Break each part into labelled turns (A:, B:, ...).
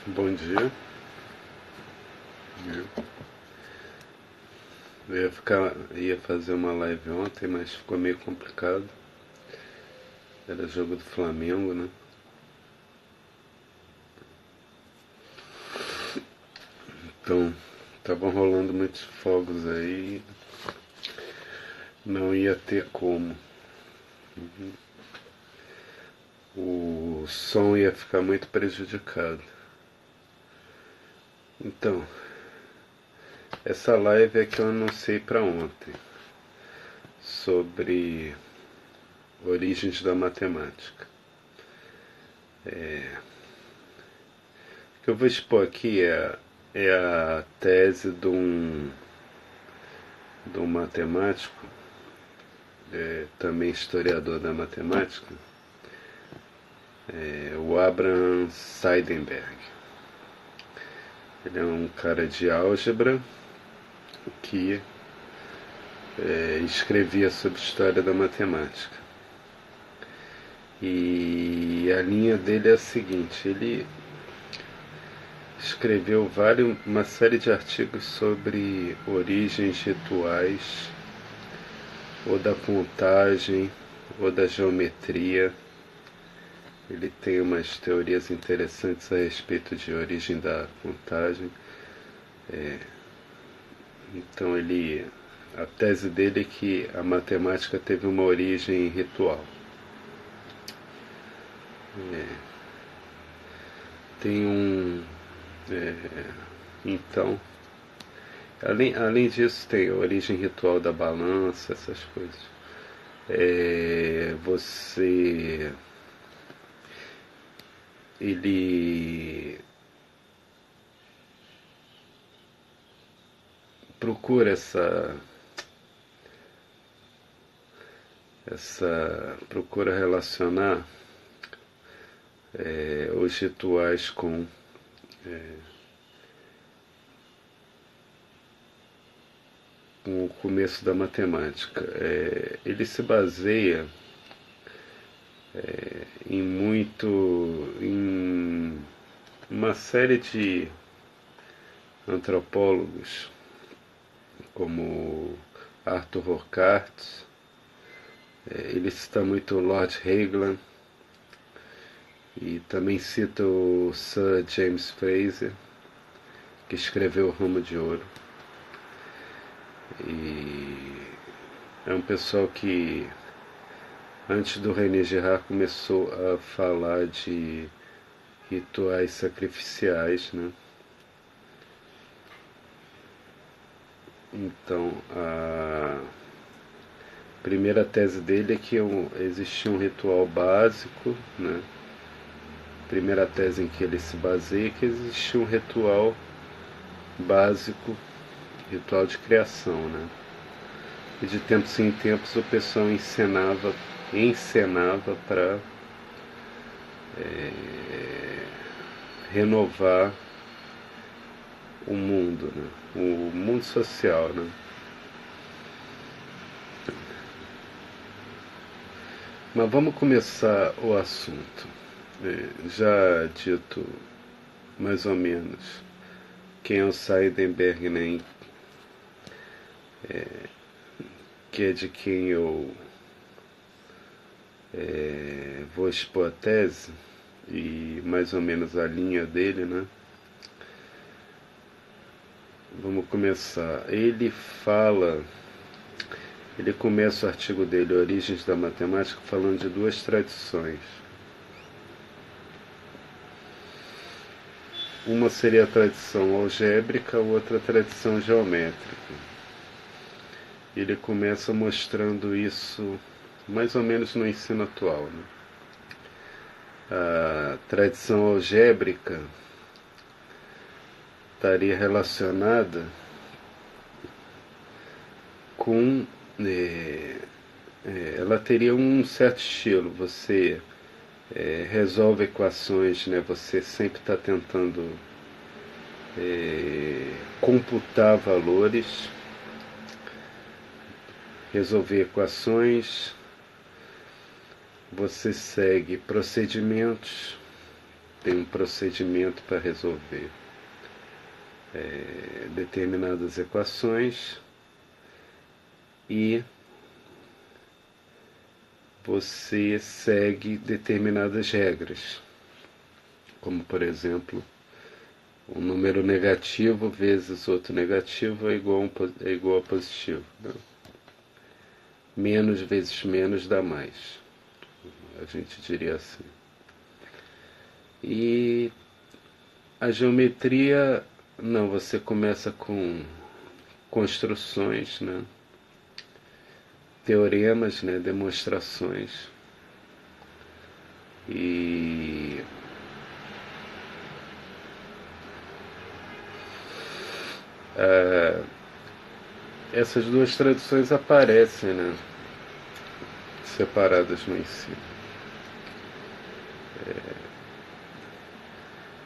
A: Bom dia. Eu ia fazer uma live ontem, mas ficou meio complicado. Era jogo do Flamengo, né? Então, estavam rolando muitos fogos aí, não ia ter como. O som ia ficar muito prejudicado. Então, essa live é que eu anunciei para ontem, sobre origens da matemática. O que eu vou expor aqui é a tese de um matemático, também historiador da matemática, o Abraham Seidenberg. Ele é um cara de álgebra que escrevia sobre história da matemática. E a linha dele é a seguinte: ele escreveu uma série de artigos sobre origens rituais, ou da contagem, ou da geometria. Ele tem umas teorias interessantes a respeito de origem da contagem. Então a tese dele é que a matemática teve uma origem ritual. Tem um. é, então, além disso, tem a origem ritual da balança, essas coisas. Você. Ele procura procura relacionar os rituais com o começo da matemática. Ele se baseia em uma série de antropólogos, como Arthur Hurkacz. Ele cita muito Lord Hagelin e também cita o Sir James Frazer, que escreveu O Ramo de Ouro. E é um pessoal que, antes do René Girard, começou a falar de rituais sacrificiais, né? Então, a primeira tese dele é que existia um ritual básico, né? A primeira tese em que ele se baseia é que existia um ritual básico, ritual de criação, né? E de tempos em tempos o pessoal encenava para renovar o mundo, né? O mundo social, né? Mas vamos começar o assunto. Já dito mais ou menos quem é o Seidenberg, né? Que é de quem eu vou expor a tese e mais ou menos a linha dele, né? Vamos começar. Ele começa o artigo dele, Origens da Matemática, falando de duas tradições. Uma seria a tradição algébrica, outra a tradição geométrica. Ele começa mostrando isso mais ou menos no ensino atual, né? A tradição algébrica estaria relacionada com. Ela teria um certo estilo. Você resolve equações, né? Você sempre está tentando computar valores, resolver equações. Você segue procedimentos tem um procedimento para resolver determinadas equações e você segue determinadas regras, como por exemplo, um número negativo vezes outro negativo é igual a positivo, né? Menos vezes menos dá mais, a gente diria assim. E a geometria, não, você começa com construções, né? Teoremas, né? Demonstrações. E essas duas traduções aparecem, né? Separadas no ensino.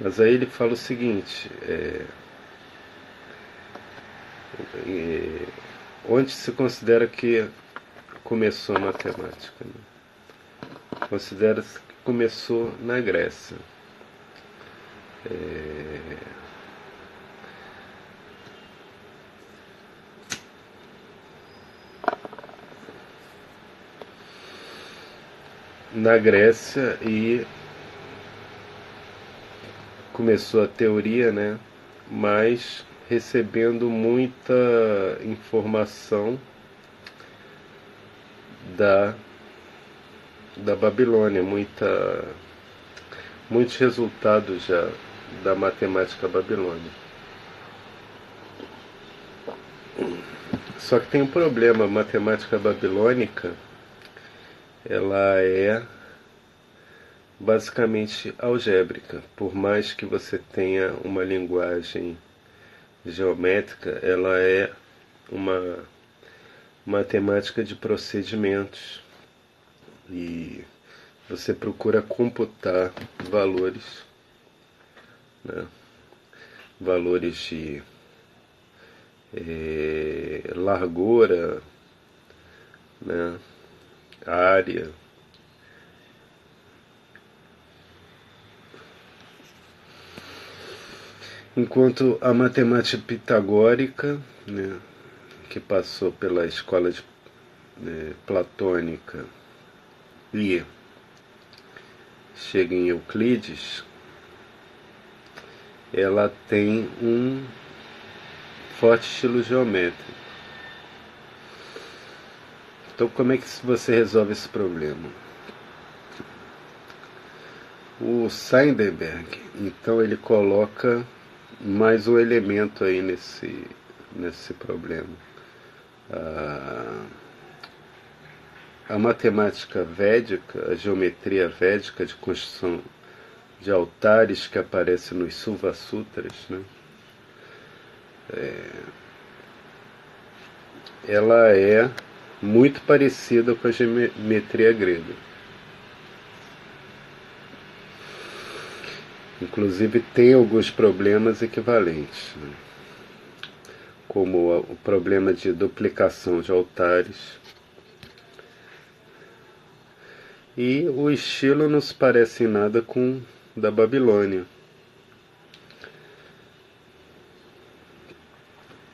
A: Mas aí ele fala o seguinte, onde se considera que começou a matemática? Né? Considera-se que começou na Grécia. Na Grécia, e começou a teoria, né? Mas recebendo muita informação da Babilônia, muitos resultados já da matemática babilônica. Só que tem um problema, a matemática babilônica, ela é basicamente algébrica. Por mais que você tenha uma linguagem geométrica, ela é uma matemática de procedimentos. E você procura computar valores, né? Valores de largura, né? Área, enquanto a matemática pitagórica, né, que passou pela escola platônica e chega em Euclides, ela tem um forte estilo geométrico. Então, como é que você resolve esse problema? O Seidenberg, então, ele coloca mais um elemento aí nesse problema. A matemática védica, a geometria védica de construção de altares que aparece nos Suva Sutras, né? Ela é muito parecida com a geometria grega. Inclusive tem alguns problemas equivalentes, né? Como o problema de duplicação de altares. E o estilo não se parece em nada com o da Babilônia.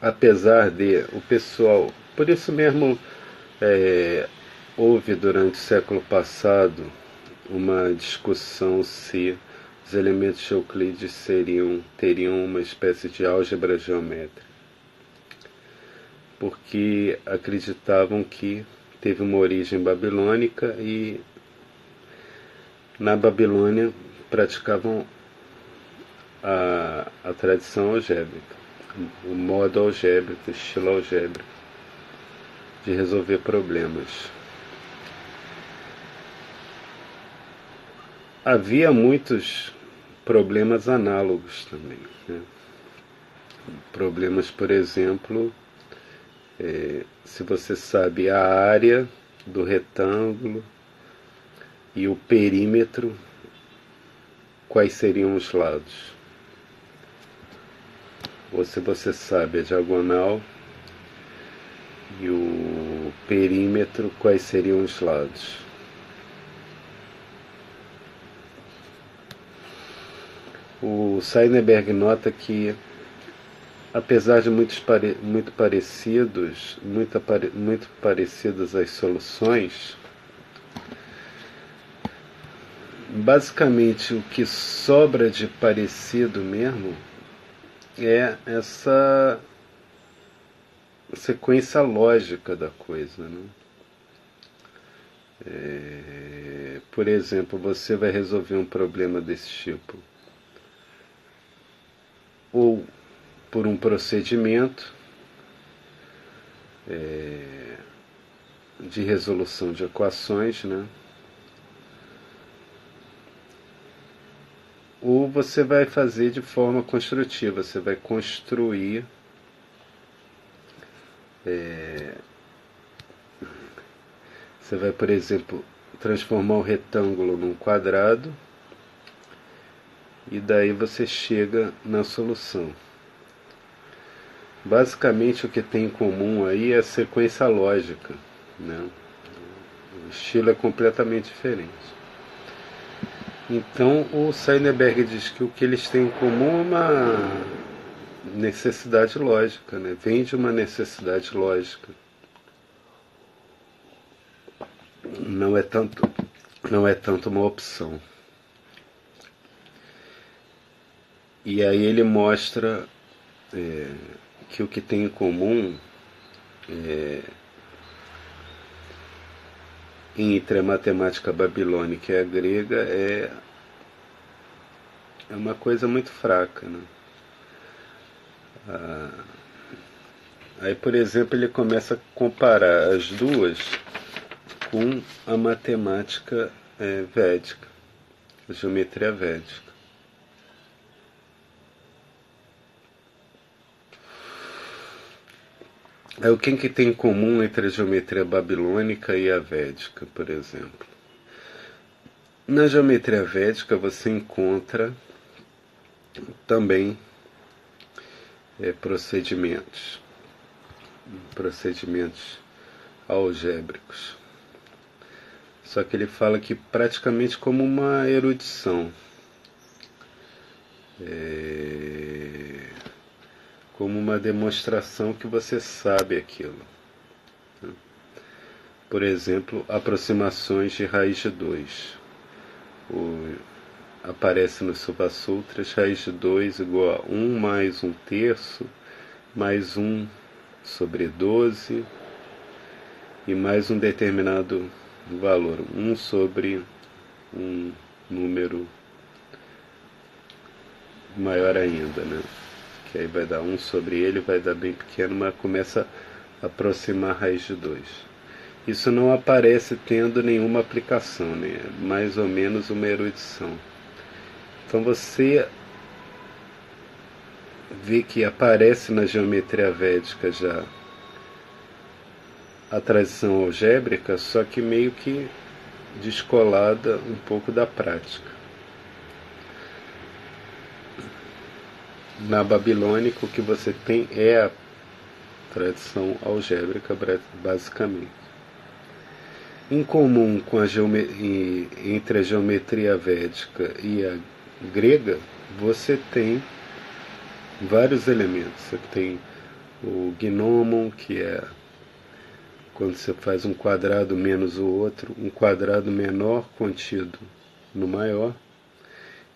A: Apesar de o pessoal, por isso mesmo houve durante o século passado uma discussão se os elementos de Euclides teriam uma espécie de álgebra geométrica, porque acreditavam que teve uma origem babilônica e na Babilônia praticavam a tradição algébrica, o modo algébrico, o estilo algébrico de resolver problemas. Havia muitos problemas análogos também, né? Problemas, por exemplo, se você sabe a área do retângulo e o perímetro, quais seriam os lados? Ou se você sabe a diagonal e o perímetro, quais seriam os lados? O Seidenberg nota que, apesar de muito parecidas as soluções, basicamente o que sobra de parecido mesmo é essa sequência lógica da coisa, né? Por exemplo, você vai resolver um problema desse tipo ou por um procedimento de resolução de equações, né? Ou você vai fazer de forma construtiva, você vai construir você vai, por exemplo, transformar um retângulo num quadrado e daí você chega na solução. Basicamente o que tem em comum aí é a sequência lógica, né? O estilo é completamente diferente. Então o Seidenberg diz que o que eles têm em comum é uma necessidade lógica, né? Vem de uma necessidade lógica. Não é tanto uma opção. E aí ele mostra que o que tem em comum entre a matemática babilônica e a grega é uma coisa muito fraca, né? Aí, por exemplo, ele começa a comparar as duas com a matemática védica, a geometria védica. O que tem em comum entre a geometria babilônica e a védica, por exemplo? Na geometria védica você encontra também procedimentos algébricos. Só que ele fala que praticamente como uma erudição, como uma demonstração que você sabe aquilo. Por exemplo, aproximações de raiz de 2. Aparece no Suva Sutras, raiz de 2 igual a 1 mais 1 terço, mais 1 sobre 12, e mais um determinado valor, 1 sobre um número maior ainda, né? Que aí vai dar 1 sobre ele, vai dar bem pequeno, mas começa a aproximar a raiz de 2. Isso não aparece tendo nenhuma aplicação, né? É mais ou menos uma erudição. Então você vê que aparece na geometria védica já a tradição algébrica, só que meio que descolada um pouco da prática. Na babilônica o que você tem é a tradição algébrica, basicamente. Em comum com entre a geometria védica e a grega, você tem vários elementos. Você tem o gnomon, que é quando você faz um quadrado menos o outro, um quadrado menor contido no maior,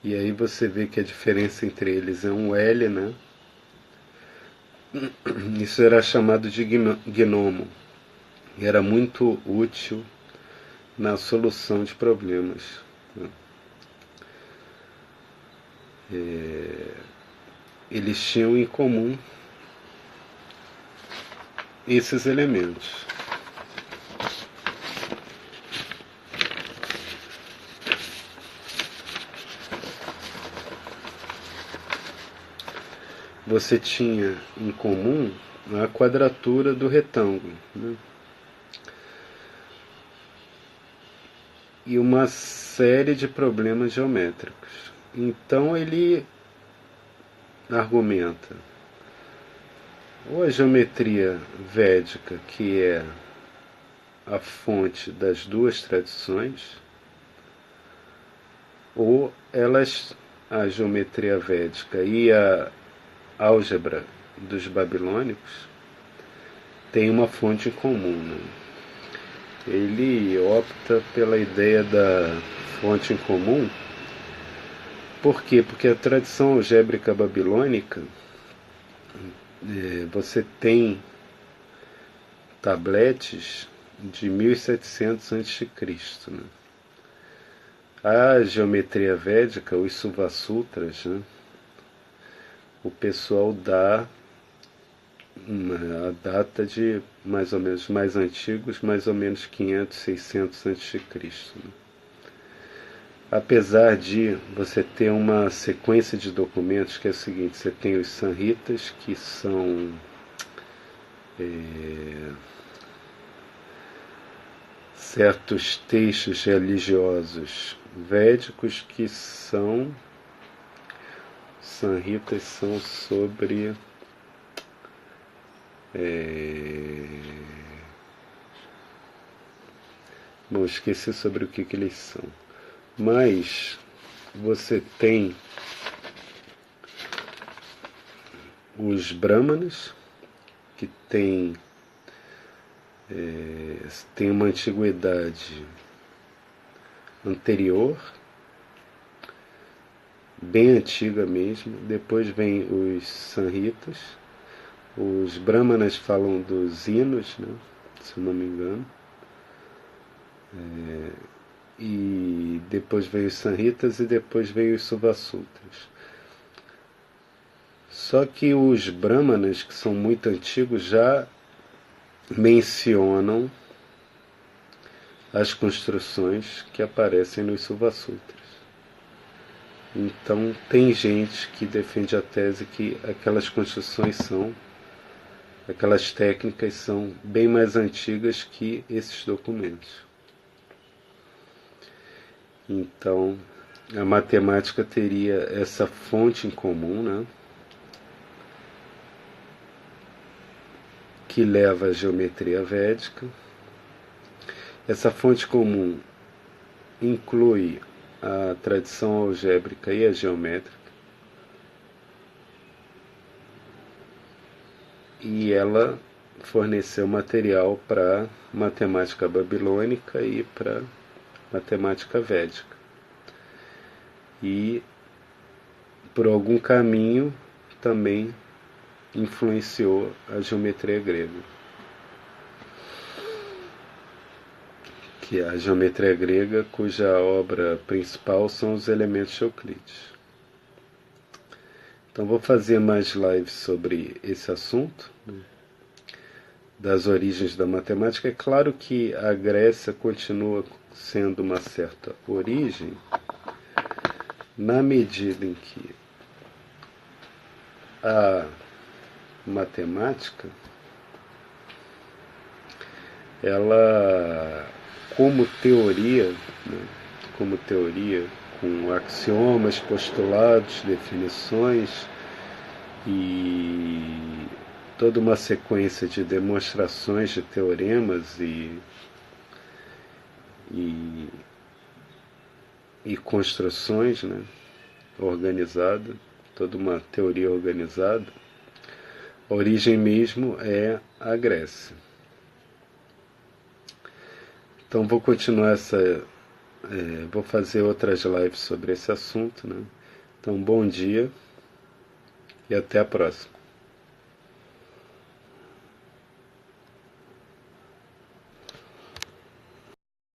A: e aí você vê que a diferença entre eles é um L, né? Isso era chamado de gnomon, e era muito útil na solução de problemas. Eles tinham em comum esses elementos. Você tinha em comum a quadratura do retângulo, né? E uma série de problemas geométricos. Então ele argumenta ou a geometria védica, que é a fonte das duas tradições, ou elas a geometria védica e a álgebra dos babilônicos têm uma fonte em comum, né? Ele opta pela ideia da fonte em comum. Por quê? Porque a tradição algébrica babilônica, você tem tabletes de 1700 a.C., né? A geometria védica, os Suvasutras, né? O pessoal dá a data de mais ou menos mais antigos, mais ou menos 500, 600 a.C., né? Apesar de você ter uma sequência de documentos que é o seguinte: você tem os Samhitas, que são certos textos religiosos védicos que são Samhitas, são sobre bom, esqueci sobre o que eles são, mas você tem os Brahmanas, que tem uma antiguidade anterior, bem antiga mesmo. Depois vem os Samhitas. Os Brahmanas falam dos hinos, né, se eu não me engano. E depois vem os Samhitas e depois vem os Suvasutras. Só que os Brahmanas, que são muito antigos, já mencionam as construções que aparecem nos Suvasutras. Então tem gente que defende a tese que aquelas construções são, aquelas técnicas são bem mais antigas que esses documentos. Então a matemática teria essa fonte em comum, né, que leva à geometria védica. Essa fonte comum inclui a tradição algébrica e a geométrica, e ela forneceu material para matemática babilônica e para matemática védica. E por algum caminho também influenciou a geometria grega, que é a geometria grega cuja obra principal são os elementos de Euclides. Então vou fazer mais lives sobre esse assunto, né, das origens da matemática. É claro que a Grécia continua sendo uma certa origem, na medida em que a matemática, ela, como teoria, né, com axiomas, postulados, definições e toda uma sequência de demonstrações de teoremas e construções, né, organizada, toda uma teoria organizada. A origem mesmo é a Grécia. Então vou continuar vou fazer outras lives sobre esse assunto, né? Então bom dia e até a próxima.